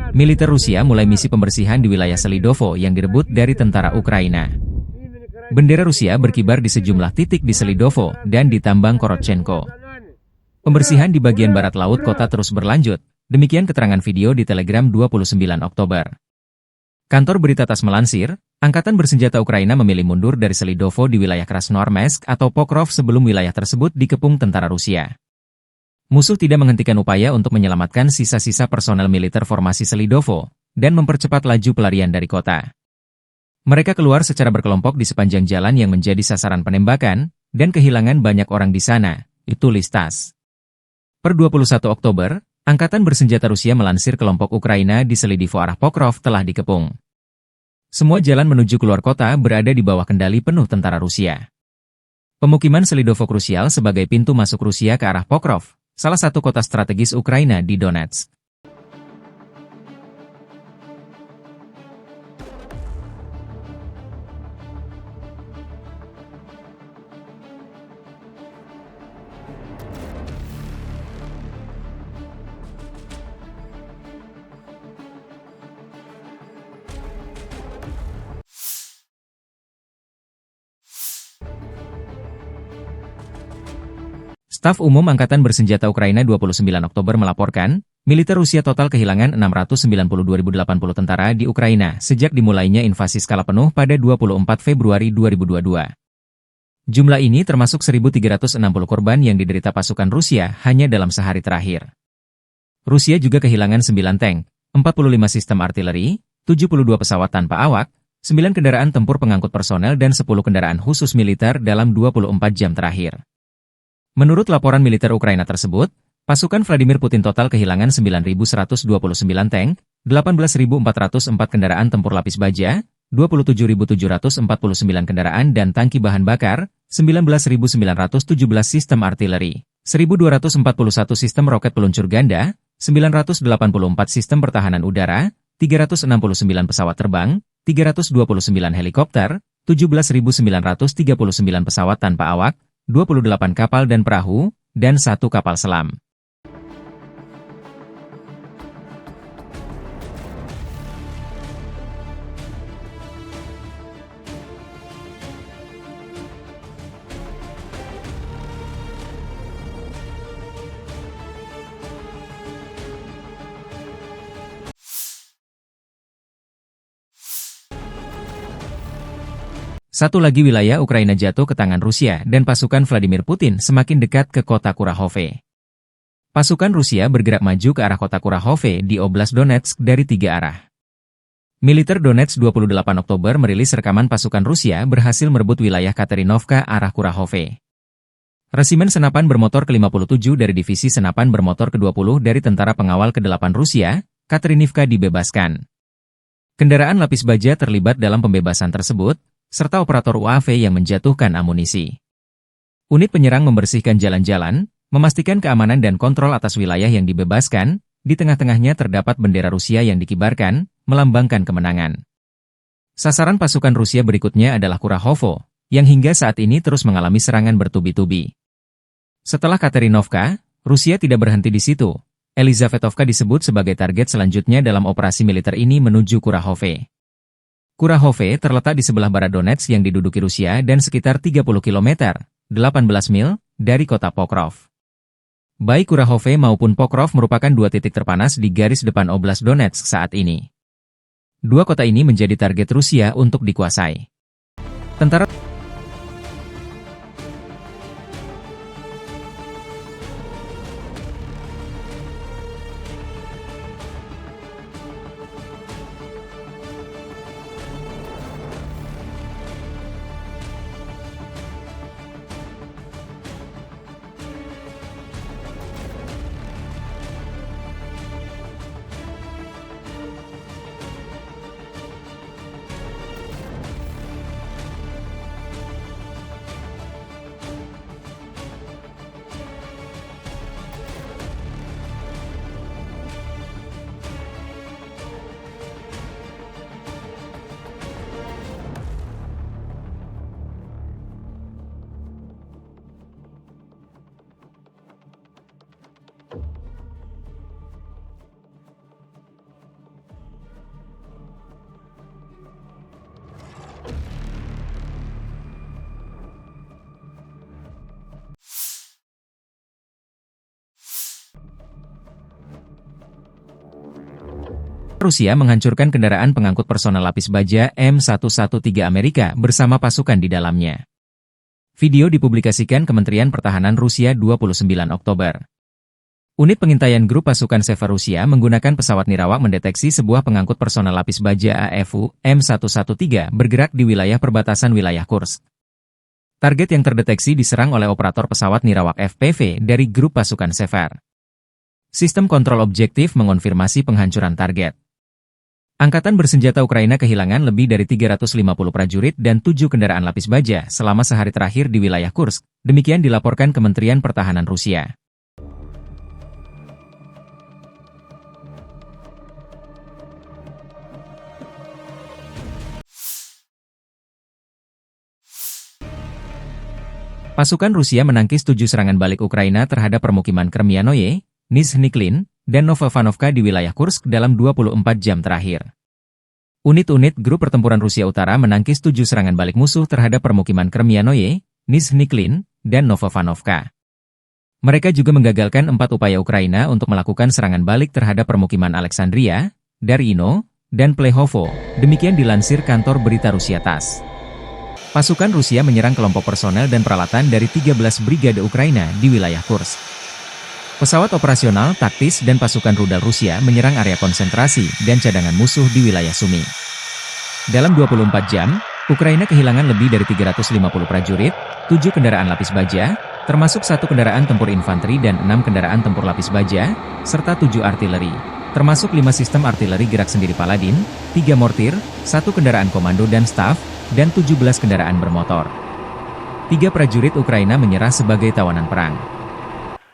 Militer Rusia mulai misi pembersihan di wilayah Selidovo yang direbut dari tentara Ukraina. Bendera Rusia berkibar di sejumlah titik di Selidovo dan di tambang Korotchenko. Pembersihan di bagian barat laut kota terus berlanjut, demikian keterangan video di Telegram 29 Oktober. Kantor berita TASS melansir, Angkatan Bersenjata Ukraina memilih mundur dari Selidovo di wilayah Krasnoarmeysk atau Pokrov sebelum wilayah tersebut dikepung tentara Rusia. Musuh tidak menghentikan upaya untuk menyelamatkan sisa-sisa personel militer formasi Selidovo dan mempercepat laju pelarian dari kota. Mereka keluar secara berkelompok di sepanjang jalan yang menjadi sasaran penembakan dan kehilangan banyak orang di sana, tulis TASS. Per 21 Oktober, Angkatan Bersenjata Rusia melansir kelompok Ukraina di Selidovo arah Pokrov telah dikepung. Semua jalan menuju keluar kota berada di bawah kendali penuh tentara Rusia. Pemukiman Selidovo krusial sebagai pintu masuk Rusia ke arah Pokrov, salah satu kota strategis Ukraina di Donetsk. Staf Umum Angkatan Bersenjata Ukraina 29 Oktober melaporkan, militer Rusia total kehilangan 692.080 tentara di Ukraina sejak dimulainya invasi skala penuh pada 24 Februari 2022. Jumlah ini termasuk 1.360 korban yang diderita pasukan Rusia hanya dalam sehari terakhir. Rusia juga kehilangan 9 tank, 45 sistem artileri, 72 pesawat tanpa awak, 9 kendaraan tempur pengangkut personel dan 10 kendaraan khusus militer dalam 24 jam terakhir. Menurut laporan militer Ukraina tersebut, pasukan Vladimir Putin total kehilangan 9.129 tank, 18.404 kendaraan tempur lapis baja, 27.749 kendaraan dan tangki bahan bakar, 19.917 sistem artileri, 1.241 sistem roket peluncur ganda, 984 sistem pertahanan udara, 369 pesawat terbang, 329 helikopter, 17.939 pesawat tanpa awak, 28 kapal dan perahu, dan 1 kapal selam. Satu lagi wilayah Ukraina jatuh ke tangan Rusia dan pasukan Vladimir Putin semakin dekat ke kota Kurahove. Pasukan Rusia bergerak maju ke arah kota Kurahove di Oblast Donetsk dari 3 arah. Militer Donetsk 28 Oktober merilis rekaman pasukan Rusia berhasil merebut wilayah Katerinovka arah Kurahove. Resimen senapan bermotor ke-57 dari Divisi Senapan Bermotor ke-20 dari Tentara Pengawal ke-8 Rusia, Katerinivka dibebaskan. Kendaraan lapis baja terlibat dalam pembebasan tersebut, serta operator UAV yang menjatuhkan amunisi. Unit penyerang membersihkan jalan-jalan, memastikan keamanan dan kontrol atas wilayah yang dibebaskan, di tengah-tengahnya terdapat bendera Rusia yang dikibarkan, melambangkan kemenangan. Sasaran pasukan Rusia berikutnya adalah Kurahovo, yang hingga saat ini terus mengalami serangan bertubi-tubi. Setelah Katerinovka, Rusia tidak berhenti di situ. Elizavetovka disebut sebagai target selanjutnya dalam operasi militer ini menuju Kurahove. Kurahove terletak di sebelah barat Donetsk yang diduduki Rusia dan sekitar 30 km, 18 mil, dari kota Pokrov. Baik Kurahove maupun Pokrov merupakan 2 titik terpanas di garis depan Oblast Donetsk saat ini. 2 kota ini menjadi target Rusia untuk dikuasai. Tentara Rusia menghancurkan kendaraan pengangkut personel lapis baja M113 Amerika bersama pasukan di dalamnya. Video dipublikasikan Kementerian Pertahanan Rusia 29 Oktober. Unit pengintaian grup pasukan Sever Rusia menggunakan pesawat nirawak mendeteksi sebuah pengangkut personel lapis baja AFU M113 bergerak di wilayah perbatasan wilayah Kursk. Target yang terdeteksi diserang oleh operator pesawat nirawak FPV dari grup pasukan Sever. Sistem kontrol objektif mengonfirmasi penghancuran target. Angkatan bersenjata Ukraina kehilangan lebih dari 350 prajurit dan 7 kendaraan lapis baja selama sehari terakhir di wilayah Kursk, demikian dilaporkan Kementerian Pertahanan Rusia. Pasukan Rusia menangkis 7 serangan balik Ukraina terhadap permukiman Kremianoye, Nizhny dan Novovanovka di wilayah Kursk dalam 24 jam terakhir. Unit-unit grup pertempuran Rusia Utara menangkis 7 serangan balik musuh terhadap permukiman Kremianoye, Nizhny dan Novovanovka. Mereka juga menggagalkan 4 upaya Ukraina untuk melakukan serangan balik terhadap permukiman Alexandria, Darino, dan Plehovo, demikian dilansir kantor berita Rusia TASS. Pasukan Rusia menyerang kelompok personel dan peralatan dari 13 brigade Ukraina di wilayah Kursk. Pesawat operasional, taktis, dan pasukan rudal Rusia menyerang area konsentrasi dan cadangan musuh di wilayah Sumy. Dalam 24 jam, Ukraina kehilangan lebih dari 350 prajurit, 7 kendaraan lapis baja, termasuk 1 kendaraan tempur infanteri dan 6 kendaraan tempur lapis baja, serta 7 artileri, termasuk 5 sistem artileri gerak sendiri Paladin, 3 mortir, 1 kendaraan komando dan staf, dan 17 kendaraan bermotor. 3 prajurit Ukraina menyerah sebagai tawanan perang.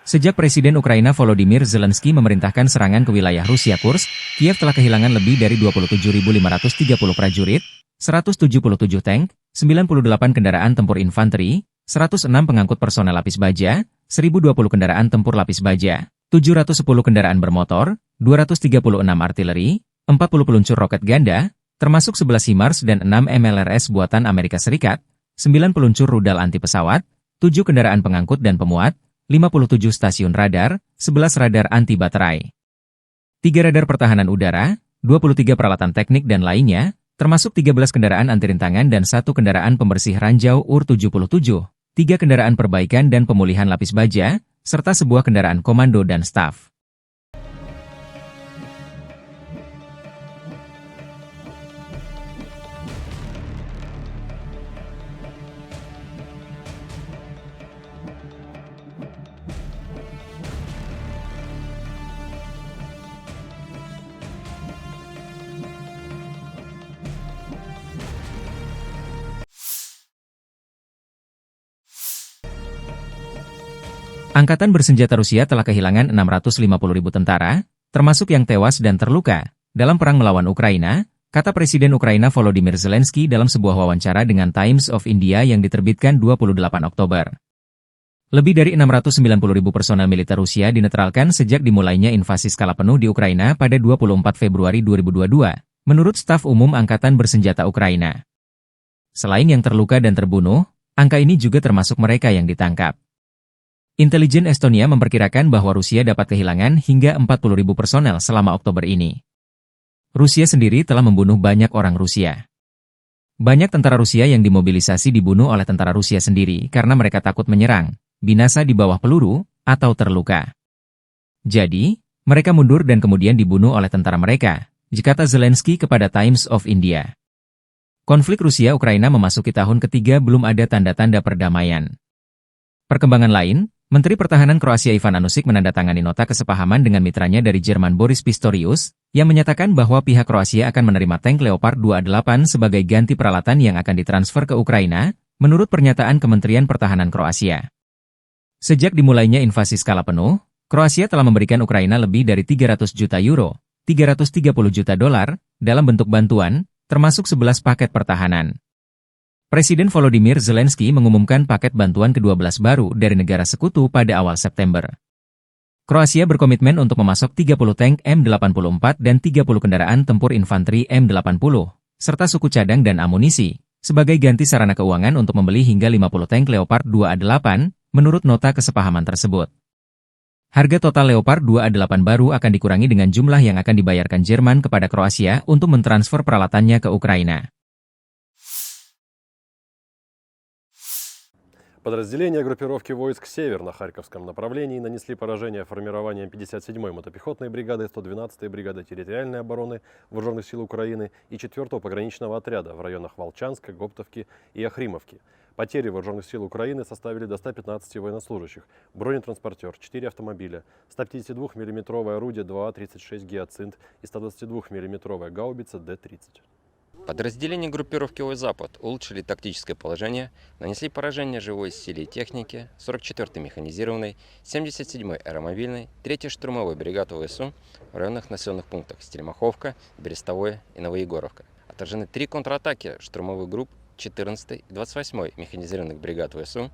Sejak Presiden Ukraina Volodymyr Zelensky memerintahkan serangan ke wilayah Rusia Kursk, Kiev telah kehilangan lebih dari 27.530 prajurit, 177 tank, 98 kendaraan tempur infanteri, 106 pengangkut personel lapis baja, 1.020 kendaraan tempur lapis baja, 710 kendaraan bermotor, 236 artileri, 40 peluncur roket ganda, termasuk 11 HIMARS dan 6 MLRS buatan Amerika Serikat, 9 peluncur rudal anti pesawat, 7 kendaraan pengangkut dan pemuat, 57 stasiun radar, 11 radar anti baterai, 3 radar pertahanan udara, 23 peralatan teknik dan lainnya, termasuk 13 kendaraan anti rintangan dan 1 kendaraan pembersih ranjau UR-77, 3 kendaraan perbaikan dan pemulihan lapis baja, serta sebuah kendaraan komando dan staf. Angkatan bersenjata Rusia telah kehilangan 650.000 tentara, termasuk yang tewas dan terluka, dalam perang melawan Ukraina, kata Presiden Ukraina Volodymyr Zelensky dalam sebuah wawancara dengan Times of India yang diterbitkan 28 Oktober. Lebih dari 690.000 personel militer Rusia dinetralkan sejak dimulainya invasi skala penuh di Ukraina pada 24 Februari 2022, menurut staf umum Angkatan Bersenjata Ukraina. Selain yang terluka dan terbunuh, angka ini juga termasuk mereka yang ditangkap. Intelijen Estonia memperkirakan bahwa Rusia dapat kehilangan hingga 40.000 personel selama Oktober ini. Rusia sendiri telah membunuh banyak orang Rusia. Banyak tentara Rusia yang dimobilisasi dibunuh oleh tentara Rusia sendiri karena mereka takut menyerang, binasa di bawah peluru, atau terluka. Jadi, mereka mundur dan kemudian dibunuh oleh tentara mereka, kata Zelensky kepada Times of India. Konflik Rusia-Ukraina memasuki tahun ketiga belum ada tanda-tanda perdamaian. Perkembangan lain, Menteri Pertahanan Kroasia Ivan Anusik menandatangani nota kesepahaman dengan mitranya dari Jerman Boris Pistorius, yang menyatakan bahwa pihak Kroasia akan menerima tank Leopard 28 sebagai ganti peralatan yang akan ditransfer ke Ukraina, menurut pernyataan Kementerian Pertahanan Kroasia. Sejak dimulainya invasi skala penuh, Kroasia telah memberikan Ukraina lebih dari 300 juta euro, 330 juta dolar, dalam bentuk bantuan, termasuk 11 paket pertahanan. Presiden Volodymyr Zelensky mengumumkan paket bantuan ke-12 baru dari negara sekutu pada awal September. Kroasia berkomitmen untuk memasok 30 tank M84 dan 30 kendaraan tempur infanteri M80, serta suku cadang dan amunisi, sebagai ganti sarana keuangan untuk membeli hingga 50 tank Leopard 28, menurut nota kesepahaman tersebut. Harga total Leopard 2A8 baru akan dikurangi dengan jumlah yang akan dibayarkan Jerman kepada Kroasia untuk mentransfer peralatannya ke Ukraina. Подразделения группировки войск «Север» на Харьковском направлении нанесли поражение формированиям 57-й мотопехотной бригады, 112-й бригады территориальной обороны Вооруженных сил Украины и 4-го пограничного отряда в районах Волчанска, Гоптовки и Охримовки. Потери Вооруженных сил Украины составили до 115 военнослужащих, бронетранспортер, 4 автомобиля, 152 мм орудие 2А-36 «Гиацинт» и 122 мм гаубица Д-30. Подразделения группировки «Ой-Запад» улучшили тактическое положение, нанесли поражение живой силе и технике 44-й механизированной, 77-й аэромобильной, 3-й штурмовой бригады ВСУ в районных населенных пунктах Стельмаховка, Берестовое и Новоегоровка. Отражены 3 контратаки штурмовых групп 14-й и 28-й механизированных бригад ВСУ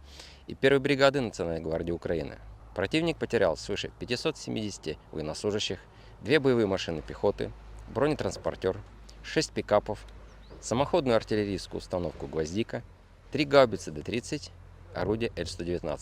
и 1-й бригады Национальной гвардии Украины. Противник потерял свыше 570 военнослужащих, 2 боевые машины пехоты, бронетранспортер, 6 пикапов, самоходную артиллерийскую установку «Гвоздика», 3 гаубицы Д-30, орудие Л-119.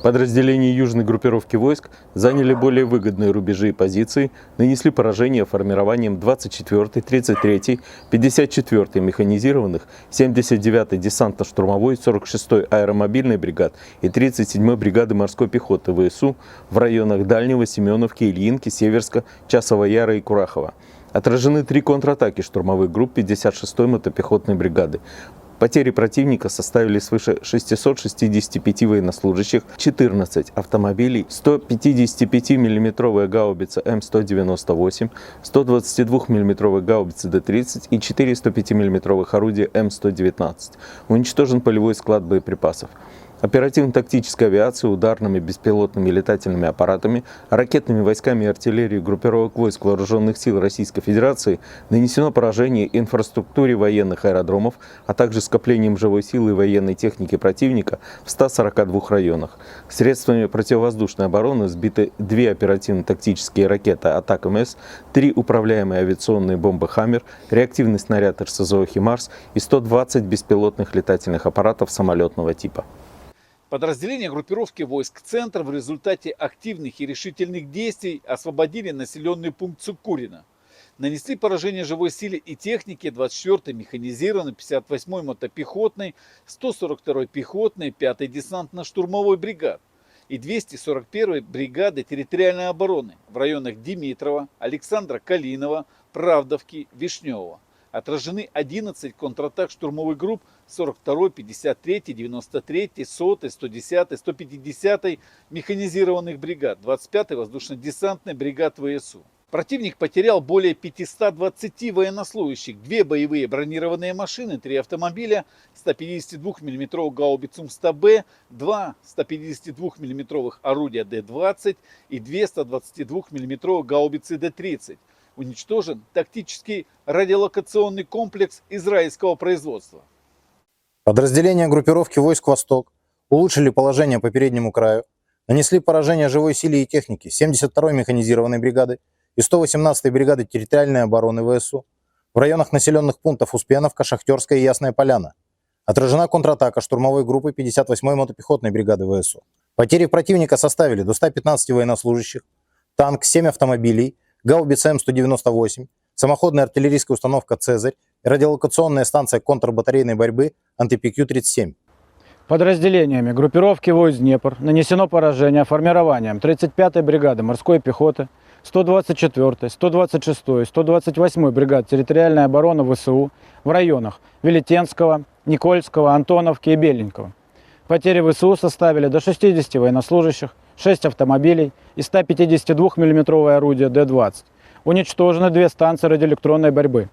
Подразделения южной группировки войск заняли более выгодные рубежи и позиции, нанесли поражение формированием 24-й, 33-й, 54-й механизированных, 79-й десантно-штурмовой, 46-й аэромобильной бригад и 37-й бригады морской пехоты ВСУ в районах Дальнего, Семеновки, Ильинки, Северска, Часова Яра и Курахова. Отражены 3 контратаки штурмовых групп 56-й мотопехотной бригады. Потери противника составили свыше 665 военнослужащих, 14 автомобилей, 155 мм гаубица М198, 122 мм гаубица Д-30 и 4 105 мм орудия М119. Уничтожен полевой склад боеприпасов. Оперативно-тактической авиацией, ударными беспилотными летательными аппаратами, ракетными войсками и артиллерией группировок войск Вооруженных сил Российской Федерации нанесено поражение инфраструктуре военных аэродромов, а также скоплением живой силы и военной техники противника в 142 районах. Средствами противовоздушной обороны сбиты 2 оперативно-тактические ракеты «Атак-МС», 3 управляемые авиационные бомбы «Хаммер», реактивный снаряд РСЗО «Химарс» и 120 беспилотных летательных аппаратов самолетного типа. Подразделения группировки войск «Центр» в результате активных и решительных действий освободили населенный пункт Цукурино. Нанесли поражение живой силе и технике 24-й механизированной, 58-й мотопехотной, 142-й пехотной, 5-й десантно-штурмовой бригад и 241-й бригады территориальной обороны в районах Димитрова, Александра Калинова, Правдовки, Вишневого. Отражены 11 контратак штурмовых групп 42-й, 53-й, 93-й, 100-й, 110-й, 150-й механизированных бригад, 25-й воздушно-десантной бригад ВСУ. Противник потерял более 520 военнослужащих, 2 боевые бронированные машины, 3 автомобиля, 152 мм гаубицу МСТБ, 2 152 мм орудия Д-20 и 2 122 мм гаубицы Д-30. Уничтожен тактический радиолокационный комплекс израильского производства. Подразделения группировки войск «Восток» улучшили положение по переднему краю, нанесли поражение живой силе и технике 72-й механизированной бригады и 118-й бригады территориальной обороны ВСУ в районах населенных пунктов Успеновка, Шахтерская и Ясная Поляна. Отражена контратака штурмовой группы 58-й мотопехотной бригады ВСУ. Потери противника составили до 115 военнослужащих, танк, 7 автомобилей, гаубица М198, самоходная артиллерийская установка «Цезарь» и радиолокационная станция контрбатарейной борьбы АНТПК-37. Подразделениями группировки войск «Днепр» нанесено поражение формированием 35-й бригады морской пехоты, 124-й, 126-й, 128-й бригад территориальной обороны ВСУ в районах Велетенского, Никольского, Антоновки и Беленького. Потери ВСУ составили до 60 военнослужащих, 6 автомобилей и 152 мм орудие Д-20. Уничтожены 2 станции радиоэлектронной борьбы.